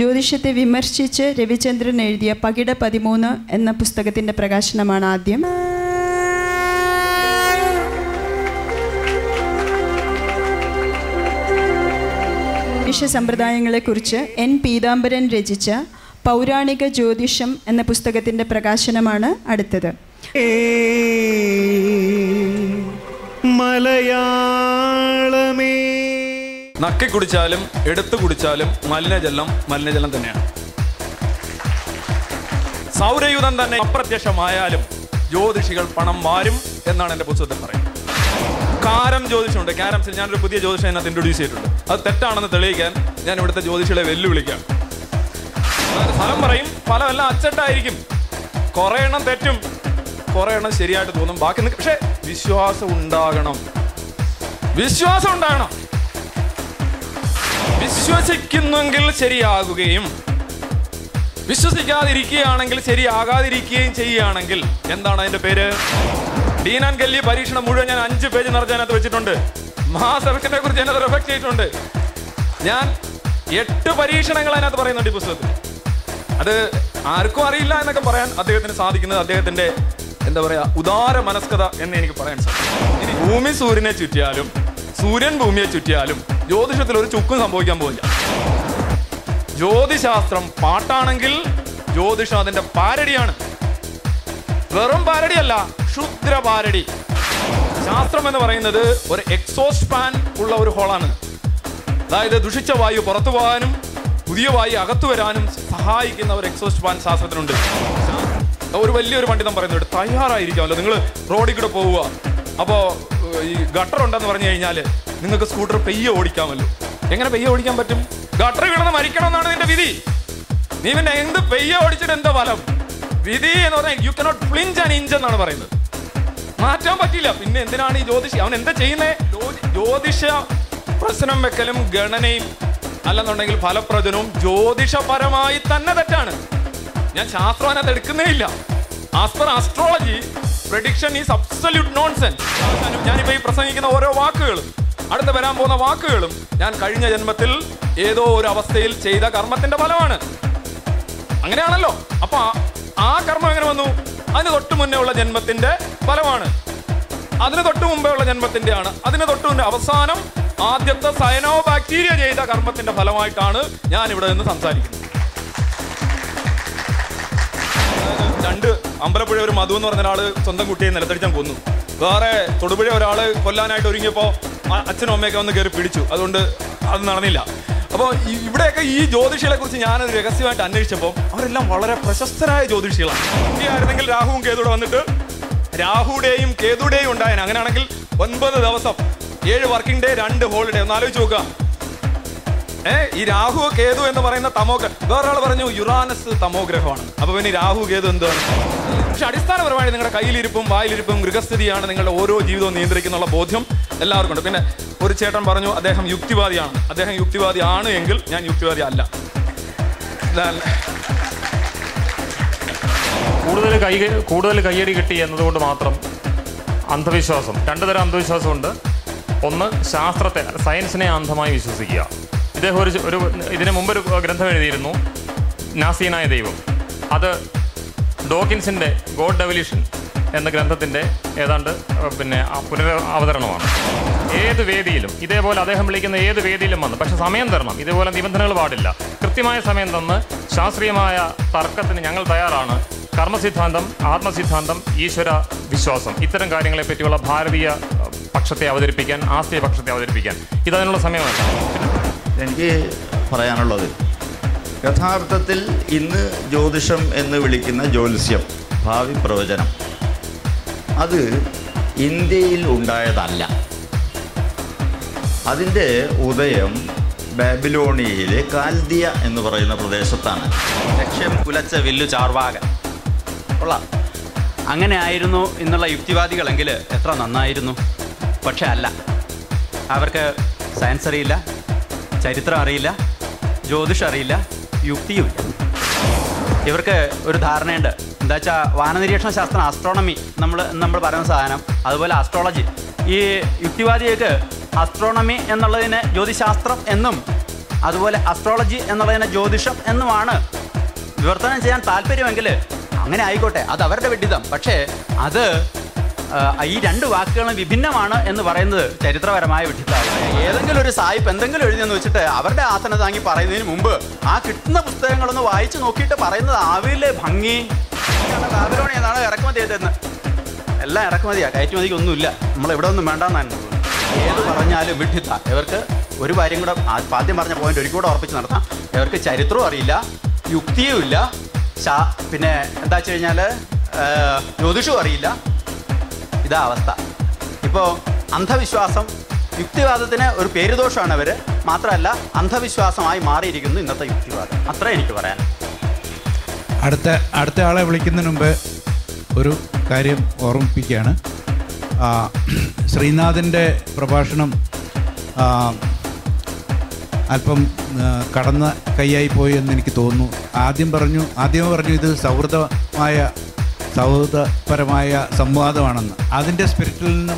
ജ്യോതിഷത്തെ വിമർശിച്ച് രവിചന്ദ്രൻ എഴുതിയ പകിട 13 എന്ന പുസ്തകത്തിൻ്റെ പ്രകാശനമാണ് ആദ്യം. ജ്യോതിഷ സമ്പ്രദായങ്ങളെക്കുറിച്ച് N. പീതാംബരൻ രചിച്ച പൗരാണിക ജ്യോതിഷം എന്ന പുസ്തകത്തിൻ്റെ പ്രകാശനമാണ് അടുത്തത്. മലയാളമേ നക്കി കുടിച്ചാലും എടുത്തു കുടിച്ചാലും മലിനജലം തന്നെയാണ്. സൗരയൂഥം തന്നെ അപ്രത്യക്ഷമായാലും ജ്യോതിഷികൾ പണം മാരും എന്നാണ് എൻ്റെ പുസ്തകത്തിൽ പറയുന്നത്. കാരം ജ്യോതിഷമുണ്ട്. കാരംസിൽ ഞാനൊരു പുതിയ ജ്യോതിഷം അതിനകത്ത് ഇൻട്രൊഡ്യൂസ് ചെയ്തിട്ടുണ്ട്. അത് തെറ്റാണെന്ന് തെളിയിക്കാൻ ഞാൻ ഇവിടുത്തെ ജ്യോതിഷികളെ വെല്ലുവിളിക്കാം. ഫലം പറയും, ഫലം എല്ലാം അച്ചട്ടായിരിക്കും. കുറെ എണ്ണം തെറ്റും, കുറെ എണ്ണം ശരിയായിട്ട് തോന്നും. ബാക്കി പക്ഷെ വിശ്വാസം ഉണ്ടാകണം. വിശ്വസിക്കുന്നെങ്കിൽ ശരിയാകുകയും വിശ്വസിക്കാതിരിക്കുകയാണെങ്കിൽ ശരിയാകാതിരിക്കുകയും ചെയ്യുകയാണെങ്കിൽ എന്താണ് അതിന്റെ പേര്? ഡീൻ ആൻഡ് ഗല്ലി പരീക്ഷണം മുഴുവൻ ഞാൻ 5 പേജ് നിറച്ചതിനകത്ത് വെച്ചിട്ടുണ്ട്. മഹാസർക്കിനെ കുറിച്ച് എന്നെ റിഫ്ലക്ട് ചെയ്തിട്ടുണ്ട്. ഞാൻ 8 പരീക്ഷണങ്ങൾ അതിനകത്ത് പറയുന്നുണ്ട് ഈ പുസ്തകത്തിൽ. അത് ആർക്കും അറിയില്ല എന്നൊക്കെ പറയാൻ അദ്ദേഹത്തിന് സാധിക്കുന്നത് അദ്ദേഹത്തിന്റെ എന്താ പറയാ ഉദാര മനസ്കത എന്ന് എനിക്ക് പറയാൻ സാധിക്കും. ഇനി ഭൂമി സൂര്യനെ ചുറ്റിയാലും സൂര്യൻ ഭൂമിയെ ചുറ്റിയാലും ജ്യോതിഷത്തിൽ ഒരു ചുക്കും സംഭവിക്കാൻ പോകില്ല. ജ്യോതിശാസ്ത്രം പാട്ടാണെങ്കിൽ ജ്യോതിഷം അതിന്റെ പാരഡിയാണ്. വെറും പാരഡിയല്ല, ക്ഷുദ്ര പാരഡി. ശാസ്ത്രം എന്ന് പറയുന്നത് ഒരു എക്സോസ്റ്റ് ഫാൻ ഉള്ള ഒരു ഹോളാണ്. അതായത് ദുഷിച്ച വായു പുറത്തു പോകാനും പുതിയ വായു അകത്തു വരാനും സഹായിക്കുന്ന ഒരു എക്സോസ്റ്റ് ഫാൻ ശാസ്ത്രത്തിനുണ്ട്. ഒരു വലിയൊരു പണ്ഡിതൻ പറയുന്നുണ്ട്, തയ്യാറായിരിക്കാമല്ലോ നിങ്ങൾ റോഡിൽ കൂടെ പോവുക, അപ്പോൾ ഈ ഗട്ടർ ഉണ്ടെന്ന് പറഞ്ഞു കഴിഞ്ഞാൽ നിങ്ങൾക്ക് സ്കൂട്ടർ പെയ്യെ ഓടിക്കാമല്ലോ. എങ്ങനെ പെയ്യെ ഓടിക്കാൻ പറ്റും? ഗട്ടർ കിടന്ന് മരിക്കണം എന്നാണ് നിന്റെ വിധി. നീ പിന്നെ എന്ത് പെയ്യെ ഓടിച്ചിട്ട് എന്താ ഫലം? വിധി എന്ന് പറഞ്ഞാൽ you cannot flinch and inch എന്നാണ് പറയുന്നത്. മാറ്റാൻ പറ്റില്ല. പിന്നെ എന്തിനാണ് ഈ ജ്യോതിഷി? അവൻ എന്താ ചെയ്യുന്നത്? ജ്യോതിഷ പ്രശ്നം വെക്കലും ഗണനയും അല്ലെന്നുണ്ടെങ്കിൽ ഫലപ്രവചനവും ജ്യോതിഷപരമായി തന്നെ തെറ്റാണ്. ഞാൻ ശാസ്ത്രം അതിനകത്ത് എടുക്കുന്നേ ഇല്ല. As per astrology prediction is absolute nonsense. ഞാനിപ്പോൾ ഈ പ്രസംഗിക്കുന്ന ഓരോ വാക്കുകളും അടുത്ത് വരാൻ പോകുന്ന വാക്കുകളും ഞാൻ കഴിഞ്ഞ ജന്മത്തിൽ ഏതോ ഒരു അവസ്ഥയിൽ ചെയ്ത കർമ്മത്തിന്റെ ഫലമാണ്. അങ്ങനെയാണല്ലോ. അപ്പൊ ആ കർമ്മം എങ്ങനെ വന്നു? അതിന് തൊട്ട് മുന്നേ ഉള്ള ജന്മത്തിന്റെ ഫലമാണ്. അതിന് തൊട്ട് മുമ്പേ ഉള്ള ജന്മത്തിന്റെ ആണ്. അതിന് തൊട്ട് മുന്നേ അവസാനം ആദ്യത്തെ സയനോ ബാക്ടീരിയ ചെയ്ത കർമ്മത്തിന്റെ ഫലമായിട്ടാണ് ഞാൻ ഇവിടെ നിന്ന് സംസാരിക്കുന്നത്. അമ്പലപ്പുഴ ഒരു മധു എന്ന് പറഞ്ഞ ഒരാള് സ്വന്തം കുട്ടിയെ നിലത്തടിച്ചാൻ കൊന്നു. വേറെ തൊടുപുഴ ഒരാള് കൊല്ലാനായിട്ട് ഒരുങ്ങിയപ്പോൾ അച്ഛനും അമ്മയൊക്കെ വന്ന് കയറി പിടിച്ചു. അതുകൊണ്ട് അത് നടന്നില്ല. അപ്പോൾ ഇവിടെയൊക്കെ ഈ ജ്യോതിഷികളെ കുറിച്ച് ഞാനത് രഹസ്യമായിട്ട് അന്വേഷിച്ചപ്പോൾ അവരെല്ലാം വളരെ പ്രശസ്തരായ ജ്യോതിഷികളാണ്. ഇന്ത്യയായിരുന്നെങ്കിൽ രാഹുവും കേതുവിടെ വന്നിട്ട് രാഹുടെയും കേതുടെയും ഉണ്ടായേനെ. അങ്ങനെയാണെങ്കിൽ 9 ദിവസം 7 വർക്കിംഗ് ഡേ 2 ഹോളിഡേ. ഒന്ന് ആലോചിച്ച് നോക്കുക. ഈ രാഹു കേതു എന്ന് പറയുന്ന തമോഗ്രഹം. വേറൊരാൾ പറഞ്ഞു യുറാനസ് തമോഗ്രഹമാണ്. അപ്പൊ പിന്നെ രാഹു കേതു എന്താണ്? പക്ഷെ അടിസ്ഥാനപരമായി നിങ്ങളുടെ കയ്യിലിരിപ്പും വായിലിരിപ്പും ഗൃഹസ്ഥിതിയാണ് നിങ്ങളുടെ ഓരോ ജീവിതവും നിയന്ത്രിക്കുന്നുള്ള ബോധ്യം എല്ലാവർക്കും ഉണ്ട്. പിന്നെ ഒരു ചേട്ടൻ പറഞ്ഞു അദ്ദേഹം യുക്തിവാദിയാണ്. അദ്ദേഹം യുക്തിവാദി ആണ് എങ്കിൽ ഞാൻ യുക്തിവാദി അല്ല. കൂടുതൽ കയ്യടി കിട്ടി എന്നതുകൊണ്ട് മാത്രം അന്ധവിശ്വാസം, 2 തരം അന്ധവിശ്വാസമുണ്ട്. ഒന്ന്, ശാസ്ത്രത്തെ സയൻസിനെ അന്ധമായി വിശ്വസിക്കുക. ഇദ്ദേഹം ഇതിന് മുമ്പൊരു ഗ്രന്ഥം എഴുതിയിരുന്നു, നാസീനായ ദൈവം. അത് ഡോക്കിൻസിൻ്റെ ഗോഡ് ഡെവല്യൂഷൻ എന്ന ഗ്രന്ഥത്തിൻ്റെ ഏതാണ്ട് പുനരവതരണമാണ്. ഏത് വേദിയിലും ഇതേപോലെ അദ്ദേഹം വിളിക്കുന്ന ഏത് വേദിയിലും വന്ന്, പക്ഷെ സമയം തരണം. ഇതേപോലെ നിബന്ധനകൾ പാടില്ല. കൃത്യമായ സമയം തന്ന് ശാസ്ത്രീയമായ തർക്കത്തിന് ഞങ്ങൾ തയ്യാറാണ്. കർമ്മസിദ്ധാന്തം, ആത്മസിദ്ധാന്തം, ഈശ്വര വിശ്വാസം, ഇത്തരം കാര്യങ്ങളെ പറ്റിയുള്ള ഭാരതീയ പക്ഷത്തെ അവതരിപ്പിക്കാൻ, ആസ്തിക പക്ഷത്തെ അവതരിപ്പിക്കാൻ ഇതതിനുള്ള സമയമല്ല. എനിക്ക് പറയാനുള്ളത്, യഥാർത്ഥത്തിൽ ഇന്ന് ജ്യോതിഷം എന്ന് വിളിക്കുന്ന ജ്യോത്സ്യം, ഭാവി പ്രവചനം, അത് ഇന്ത്യയിൽ ഉണ്ടായതല്ല. അതിൻ്റെ ഉദയം ബാബിലോണിയയിലെ കാൽദിയ എന്ന് പറയുന്ന പ്രദേശത്താണ്. ലക്ഷ്യം കുലച്ച വില്ലു ചാർവാകൻ കൊള്ളാം. അങ്ങനെ ആയിരുന്നു ഇന്നുള്ള യുക്തിവാദികളെങ്കിൽ എത്ര നന്നായിരുന്നു. പക്ഷെ അല്ല. അവർക്ക് സയൻസ് അറിയില്ല, ചരിത്രം അറിയില്ല, ജ്യോതിഷം അറിയില്ല, യുക്തിയുമില്ല. ഇവർക്ക് ഒരു ധാരണയുണ്ട്. എന്താ വെച്ചാൽ വാനനിരീക്ഷണ ശാസ്ത്രം, ആസ്ട്രോണമി നമ്മൾ പറയുന്ന സാധനം, അതുപോലെ ആസ്ട്രോളജി. ഈ യുക്തിവാദികൾക്ക് ആസ്ട്രോണമി എന്നുള്ളതിനെ ജ്യോതിശാസ്ത്രം എന്നും അതുപോലെ അസ്ട്രോളജി എന്നുള്ളതിനെ ജ്യോതിഷം എന്നുമാണ് വിവർത്തനം ചെയ്യാൻ താല്പര്യമെങ്കിൽ അങ്ങനെ ആയിക്കോട്ടെ, അത് അവരുടെ വിഡിതം. പക്ഷേ അത് ഈ രണ്ട് വാക്കുകളും വിഭിന്നമാണ് എന്ന് പറയുന്നത് ചരിത്രപരമായ വിഡിത്തമാണ്. ഏതെങ്കിലും ഒരു സായിപ്പ് എന്തെങ്കിലും എഴുതിയെന്ന് വെച്ചിട്ട് അവരുടെ ആസന താങ്ങി പറയുന്നതിന് മുമ്പ് ആ കിട്ടുന്ന പുസ്തകങ്ങളൊന്ന് വായിച്ചു നോക്കിയിട്ട് പറയുന്നത് ആവിലെ ഭംഗി ബാബിലോണിൽ നിന്നാണ് ഇറക്കുമതി ചെയ്തതെന്ന്. എല്ലാം ഇറക്കുമതിയാണ്, കയറ്റുമതിക്കൊന്നുമില്ല. നമ്മളെവിടെ ഒന്നും വേണ്ടെന്നാണ് ഏത് പറഞ്ഞാലും വിഡിത്ത. ഇവർക്ക് ഒരു കാര്യം കൂടെ ആദ്യം പറഞ്ഞ പോയിന്റ് ഒരിക്കൽ കൂടെ ഉറപ്പിച്ച് നടത്താം. ഇവർക്ക് ചരിത്രവും അറിയില്ല, യുക്തിയും ഇല്ല, പിന്നെ എന്താ വെച്ച് കഴിഞ്ഞാൽ ജ്യോതിഷവും അറിയില്ല. ഇതാ അവസ്ഥ. ഇപ്പോൾ അന്ധവിശ്വാസം, യുക്തിവാദത്തിന് ഒരു പേരുദോഷമാണ് അവർ. മാത്രമല്ല അന്ധവിശ്വാസമായി മാറിയിരിക്കുന്നു ഇന്നത്തെ യുക്തിവാദം. അത്രേ എനിക്ക് പറയാൻ. അടുത്ത ആളെ വിളിക്കുന്നതിന് മുമ്പ് ഒരു കാര്യം ഓർമ്മിപ്പിക്കുകയാണ്. ശ്രീനാഥിൻ്റെ പ്രഭാഷണം അല്പം കടന്ന കൈയായി പോയി എന്ന് എനിക്ക് തോന്നുന്നു. ആദ്യമേ പറഞ്ഞു ഇത് സൗഹൃദപരമായ സംവാദമാണെന്ന്. അതിൻ്റെ സ്പിരിറ്റിൽ നിന്ന്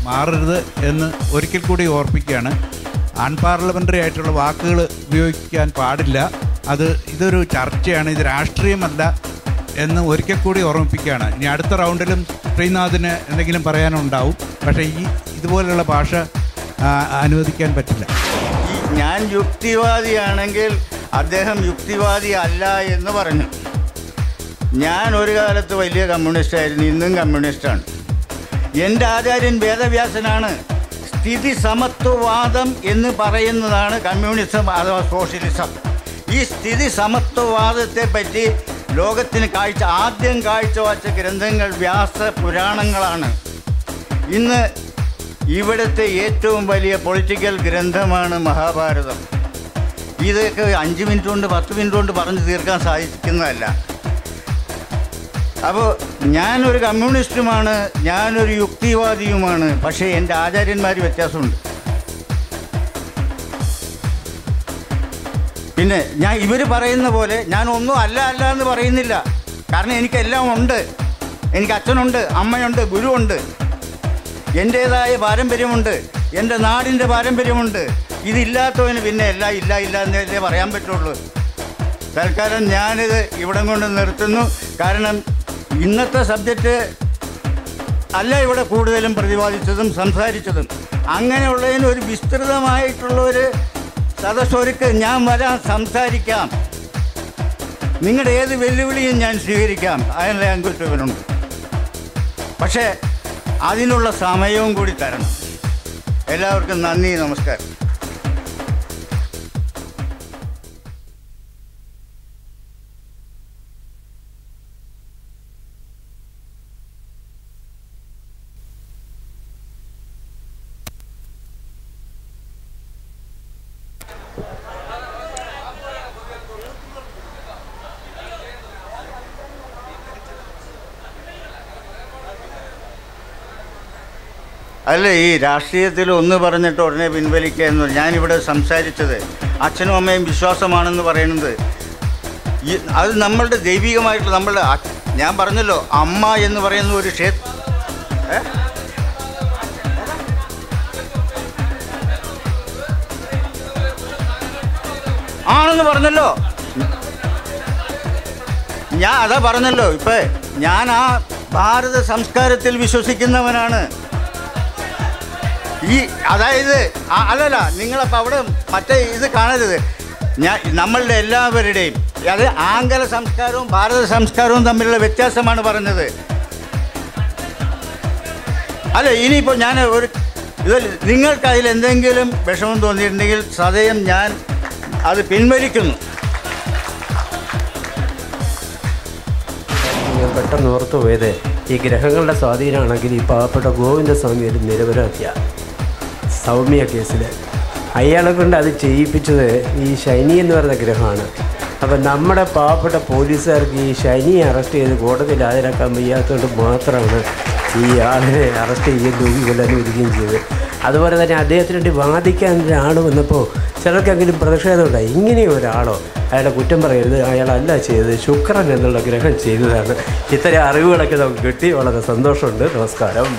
മാറരുത് എന്ന് ഒരിക്കൽ കൂടി ഓർപ്പിക്കുകയാണ്. അൺപാർലമെൻ്ററി ആയിട്ടുള്ള വാക്കുകൾ ഉപയോഗിക്കാൻ പാടില്ല. ഇതൊരു ചർച്ചയാണ്, ഇത് രാഷ്ട്രീയമല്ല എന്ന് ഒരിക്കൽ കൂടി ഓർമ്മിപ്പിക്കുകയാണ്. ഇനി അടുത്ത റൗണ്ടിലും ശ്രീനാഥിന് എന്തെങ്കിലും പറയാനുണ്ടാവും. പക്ഷേ ഇതുപോലെയുള്ള ഭാഷ അനുവദിക്കാൻ പറ്റില്ല. ഞാൻ യുക്തിവാദിയാണെങ്കിൽ അദ്ദേഹം യുക്തിവാദി അല്ല എന്ന് പറഞ്ഞു. ഞാൻ ഒരു കാലത്ത് വലിയ കമ്മ്യൂണിസ്റ്റായിരുന്നു, ഇന്നും കമ്മ്യൂണിസ്റ്റാണ്. എൻ്റെ ആചാര്യൻ വേദവ്യാസനാണ്. സ്ഥിതി സമത്വവാദം എന്ന് പറയുന്നതാണ് കമ്മ്യൂണിസം അഥവാ സോഷ്യലിസം. ഈ സ്ഥിതി സമത്വവാദത്തെ പറ്റി ലോകത്തിന് ആദ്യം കാഴ്ചവച്ച ഗ്രന്ഥങ്ങൾ വ്യാസ പുരാണങ്ങളാണ്. ഇന്ന് ഇവിടുത്തെ ഏറ്റവും വലിയ പൊളിറ്റിക്കൽ ഗ്രന്ഥമാണ് മഹാഭാരതം. ഇതൊക്കെ 5 മിനിറ്റ് കൊണ്ട് 10 മിനിറ്റ് കൊണ്ട് പറഞ്ഞു തീർക്കാൻ സാധിക്കുന്നതല്ല. അപ്പോൾ ഞാനൊരു കമ്മ്യൂണിസ്റ്റുമാണ്, ഞാനൊരു യുക്തിവാദിയുമാണ്. പക്ഷേ എൻ്റെ ആചാര്യന്മാർ വ്യത്യാസമുണ്ട്. പിന്നെ ഇവർ പറയുന്ന പോലെ ഞാൻ ഒന്നും അല്ല എന്ന് പറയുന്നില്ല. കാരണം എനിക്കെല്ലാം ഉണ്ട്. എനിക്ക് അച്ഛനുണ്ട്, അമ്മയുണ്ട്, ഗുരുവുണ്ട്, എൻ്റേതായ പാരമ്പര്യമുണ്ട്, എൻ്റെ നാടിൻ്റെ പാരമ്പര്യമുണ്ട്. ഇതില്ലാത്തവന് പിന്നെ എല്ലാം ഇല്ല എന്നല്ലേ പറയാൻ പറ്റുള്ളൂ. തൽക്കാലം ഞാനിത് ഇവിടം കൊണ്ട് നിർത്തുന്നു. കാരണം ഇന്നത്തെ സബ്ജക്റ്റ് അല്ല ഇവിടെ കൂടുതലും പ്രതിപാദിച്ചതും സംസാരിച്ചതും. അങ്ങനെയുള്ളതിന് ഒരു വിസ്തൃതമായിട്ടുള്ളൊരു സദസ്സൊരുക്ക് ഞാൻ വരാൻ, സംസാരിക്കാം. നിങ്ങളുടെ ഏത് വെല്ലുവിളിയും ഞാൻ സ്വീകരിക്കാം. അതിനുള്ള അങ്കുറ്റവനുണ്ട്. പക്ഷേ അതിനുള്ള സമയവും കൂടി തരണം. എല്ലാവർക്കും നന്ദി, നമസ്കാരം. അല്ല, ഈ രാഷ്ട്രീയത്തിൽ ഒന്ന് പറഞ്ഞിട്ട് ഉടനെ പിൻവലിക്കുക എന്ന് ഞാനിവിടെ സംസാരിച്ചത് അച്ഛനും അമ്മയും വിശ്വാസമാണെന്ന് പറയുന്നത് അത് നമ്മളുടെ ദൈവികമായിട്ടുള്ള നമ്മളുടെ ഞാൻ പറഞ്ഞല്ലോ, അമ്മ എന്ന് പറയുന്ന ഒരു ആണെന്ന് പറഞ്ഞല്ലോ. ഞാൻ അതാ പറഞ്ഞല്ലോ. ഇപ്പം ഞാൻ ആ ഭാരത സംസ്കാരത്തിൽ വിശ്വസിക്കുന്നവനാണ്. അതായത് അല്ലല്ല, നിങ്ങളപ്പോൾ അവിടെ മറ്റേ ഇത് കാണരുത്. നമ്മളുടെ എല്ലാവരുടെയും അത് ആംഗല സംസ്കാരവും ഭാരത സംസ്കാരവും തമ്മിലുള്ള വ്യത്യാസമാണ് പറഞ്ഞത്. അല്ല, ഇനിയിപ്പോൾ ഞാൻ നിങ്ങൾക്ക് അതിലെന്തെങ്കിലും വിഷമം തോന്നിയിട്ടുണ്ടെങ്കിൽ സദയം ഞാൻ അത് പിൻവലിക്കുന്നു. ഞാൻ പെട്ടെന്ന് ഓർത്തു പോയത് ഈ ഗ്രഹങ്ങളുടെ സ്വാധീനമാണെങ്കിൽ ഈ പാവപ്പെട്ട ഗോവിന്ദസ്വാമി ഒരു നിരപരാധിയ സൗമ്യ കേസിൽ അയാളെ കൊണ്ട് അത് ചെയ്യിപ്പിച്ചത് ഈ ശനി എന്ന് പറയുന്ന ഗ്രഹമാണ്. അപ്പം നമ്മുടെ പാവപ്പെട്ട പോലീസുകാർക്ക് ഈ ശനിയെ അറസ്റ്റ് ചെയ്ത് കോടതിയിൽ ഹാജരാക്കാൻ വയ്യാത്തതുകൊണ്ട് മാത്രമാണ് ഈ ആളിനെ അറസ്റ്റ് ചെയ്യുകയും തൂക്കിക്കൊല്ലാനും ഇരിക്കുകയും ചെയ്തത്. അതുപോലെ തന്നെ അദ്ദേഹത്തിന് വേണ്ടി വാദിക്കാൻ ഒരാൾ വന്നപ്പോൾ ചിലർക്കെങ്കിലും പ്രതിഷേധം ഉണ്ടായി. ഇങ്ങനെ ഒരാളോ അയാളെ കുറ്റം പറയരുത്, അയാളല്ല ചെയ്തത്, ശുക്രൻ എന്നുള്ള ഗ്രഹം ചെയ്തതാണ്. ഇത്തരം അറിവുകളൊക്കെ നമുക്ക് കിട്ടി. വളരെ സന്തോഷമുണ്ട്. നമസ്കാരം.